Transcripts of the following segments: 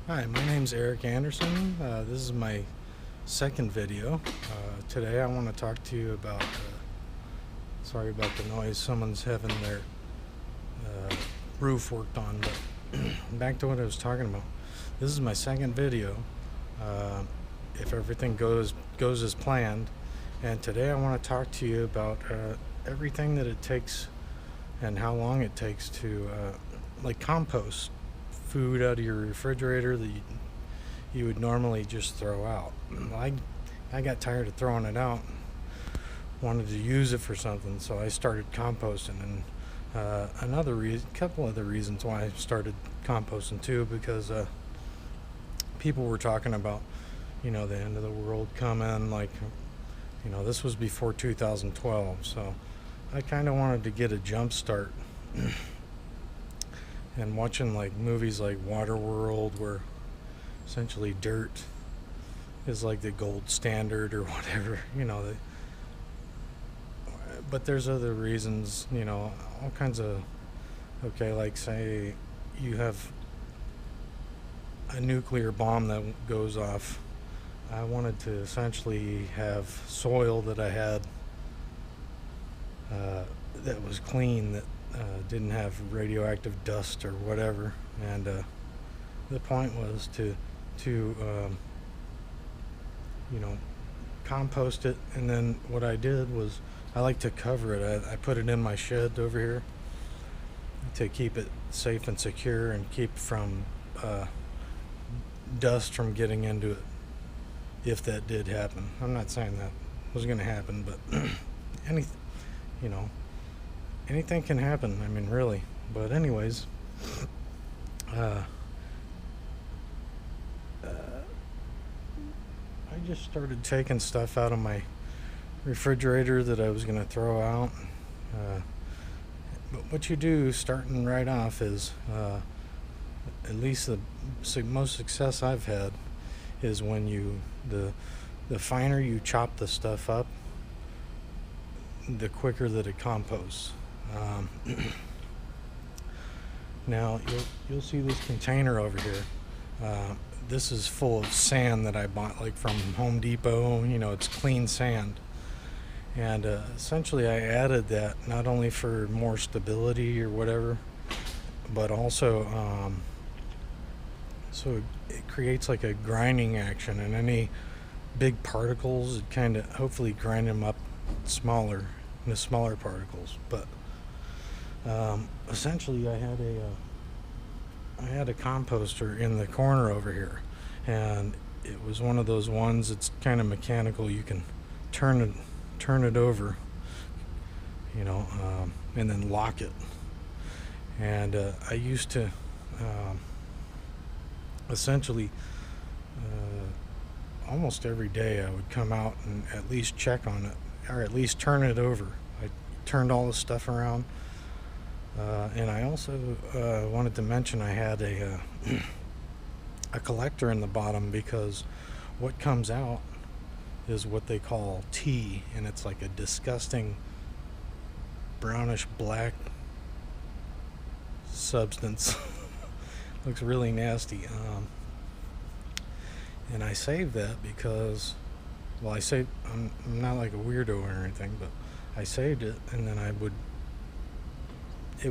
Hi, my name's Eric Anderson. This is my second video. Today I want to talk to you about, sorry about the noise, someone's having their roof worked on, but back to what I was talking about. This is my second video, if everything goes as planned, and today I want to talk to you about everything that it takes and how long it takes to like compost food out of your refrigerator that you would normally just throw out. I got tired of throwing it out, wanted to use it for something, so I started composting. And couple other reasons why I started composting too, because people were talking about, the end of the world coming. Like, this was before 2012, so I kind of wanted to get a jump start. And watching like movies like Waterworld, where essentially dirt is like the gold standard or whatever, but there's other reasons, all kinds of, okay, like say you have a nuclear bomb that goes off. I wanted to essentially have soil that I had that was clean, that didn't have radioactive dust or whatever, and the point was to compost it. And then what I did was I like to cover it. I put it in my shed over here to keep it safe and secure and keep from dust from getting into it, if that did happen. I'm not saying that was going to happen, but anything, anything can happen. I mean, really. But anyways, I just started taking stuff out of my refrigerator that I was going to throw out. But what you do starting right off is, at least the most success I've had, is when the finer you chop the stuff up, the quicker that it composts. Now you'll see this container over here. This is full of sand that I bought like from Home Depot. It's clean sand, and essentially I added that not only for more stability or whatever, but also so it creates like a grinding action, and any big particles, it kind of hopefully grind them up into smaller particles. But essentially I had a composter in the corner over here, and it was one of those ones that's kind of mechanical. You can turn it over, and then lock it. And I used to essentially almost every day I would come out and at least check on it, or at least turn it over. I turned all the stuff around. And I also wanted to mention I had a collector in the bottom, because what comes out is what they call tea, and it's like a disgusting brownish black substance. Looks really nasty. And I saved that because, well, I'm not like a weirdo or anything, but I saved it, and then it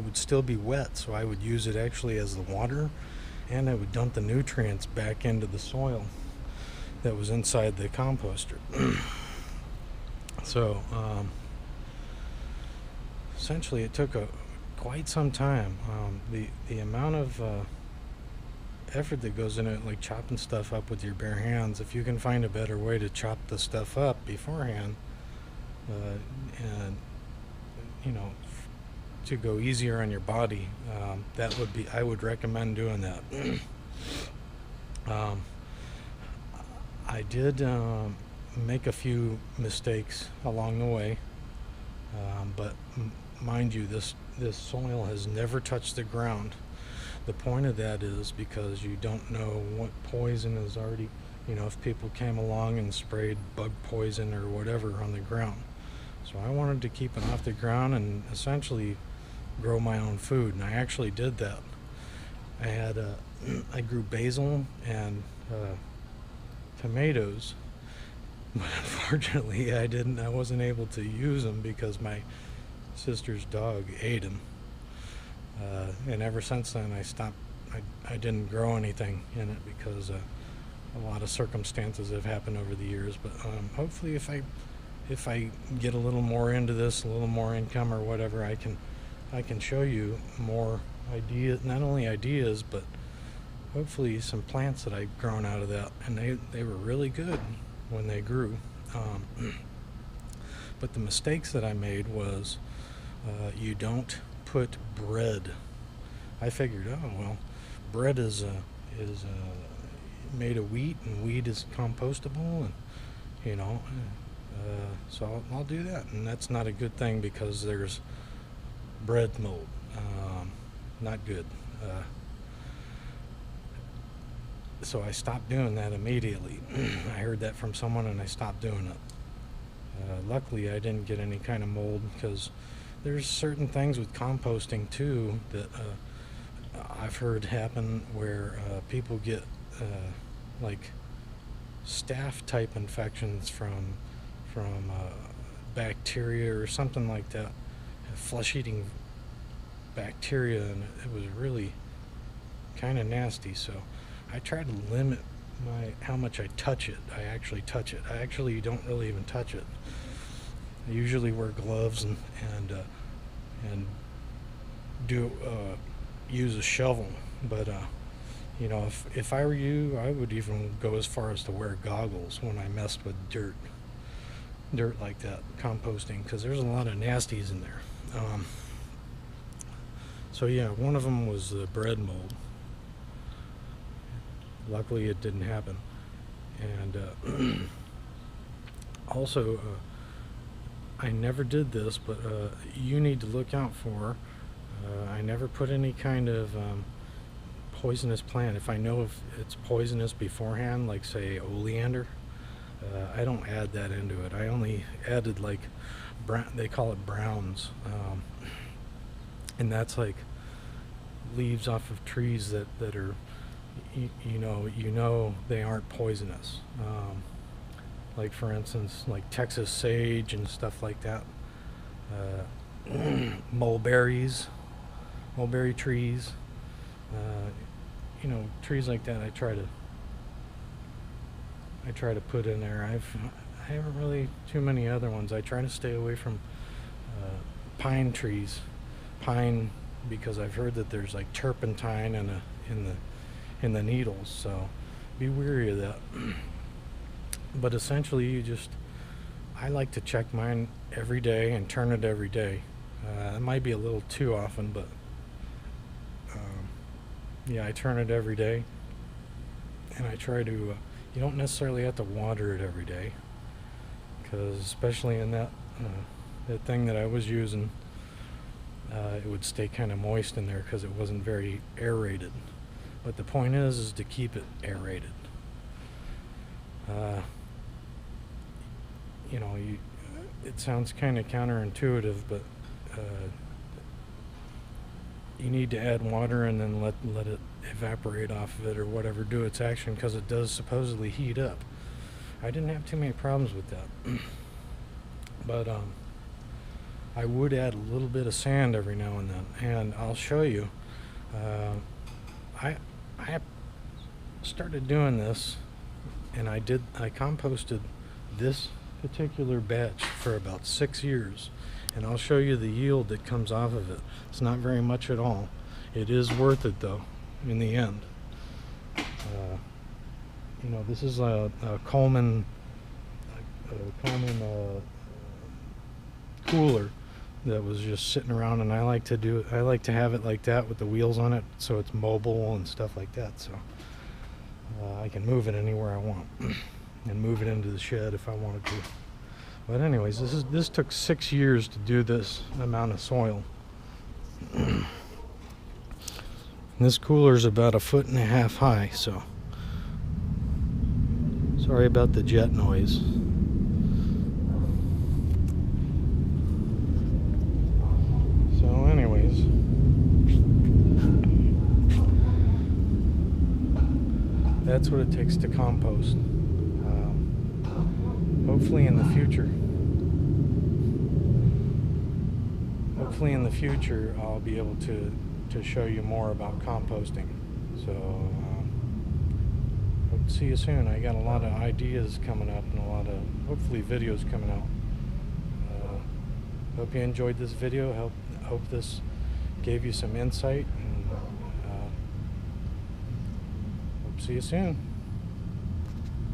would still be wet, so I would use it actually as the water, and I would dump the nutrients back into the soil that was inside the composter. So essentially it took quite some time. The amount of effort that goes into it, like chopping stuff up with your bare hands, if you can find a better way to chop the stuff up beforehand, and to go easier on your body, I would recommend doing that. I did make a few mistakes along the way, but mind you, this soil has never touched the ground. The point of that is because you don't know what poison is already, if people came along and sprayed bug poison or whatever on the ground. So I wanted to keep it off the ground and essentially grow my own food, and I actually did that. I had I grew basil and tomatoes, but unfortunately I wasn't able to use them because my sister's dog ate them. And ever since then I stopped. I didn't grow anything in it because a lot of circumstances have happened over the years. But hopefully, if I get a little more into this, a little more income or whatever, I can show you more ideas. Not only ideas, but hopefully some plants that I've grown out of that, and they were really good when they grew. But the mistakes that I made was you don't put bread. I figured, oh well, bread is made of wheat, and wheat is compostable, and you know, so I'll do that. And that's not a good thing because there's bread mold. Not good. So I stopped doing that immediately. I heard that from someone and I stopped doing it. Luckily I didn't get any kind of mold, because there's certain things with composting too that I've heard happen where people get like staph type infections from bacteria or something like that, flesh eating bacteria, and it was really kind of nasty. So I try to limit how much I touch it. I actually touch it. I actually don't really even touch it. I usually wear gloves and do use a shovel, but you know, if I were you, I would even go as far as to wear goggles when I messed with dirt like that, composting, because there's a lot of nasties in there. So yeah, one of them was the bread mold. Luckily it didn't happen. And also I never did this, but you need to look out for, I never put any kind of poisonous plant. If I know if it's poisonous beforehand, like say oleander, I don't add that into it. I only added like they call it browns, and that's like leaves off of trees that are you know they aren't poisonous, like for instance like Texas sage and stuff like that, mulberry trees, you know, trees like that I try to put in there. I haven't really too many other ones. I try to stay away from pine trees, because I've heard that there's like turpentine in the needles, so be wary of that. But essentially I like to check mine every day and turn it every day. It might be a little too often, but yeah, I turn it every day, and I try to you don't necessarily have to water it every day, because especially in that thing that I was using, it would stay kind of moist in there because it wasn't very aerated. But the point is to keep it aerated. You know, it sounds kind of counterintuitive, but you need to add water and then let it evaporate off of it or whatever, do its action, because it does supposedly heat up. I didn't have too many problems with that. But I would add a little bit of sand every now and then, and I'll show you. I started doing this, and I composted this particular batch for about 6 years, and I'll show you the yield that comes off of it. It's not very much at all. It is worth it though in the end. You know, this is a Coleman cooler that was just sitting around, and I like to have it like that with the wheels on it, so it's mobile and stuff like that, so I can move it anywhere I want and move it into the shed if I wanted to. But anyways, this took 6 years to do this amount of soil. This cooler is about 1.5 feet high, so sorry about the jet noise. So anyways, That's what it takes to compost. Hopefully in the future, I'll be able to show you more about composting. So hope to see you soon. I got a lot of ideas coming up and a lot of hopefully videos coming out. Hope you enjoyed this video. Hope this gave you some insight, and hope to see you soon.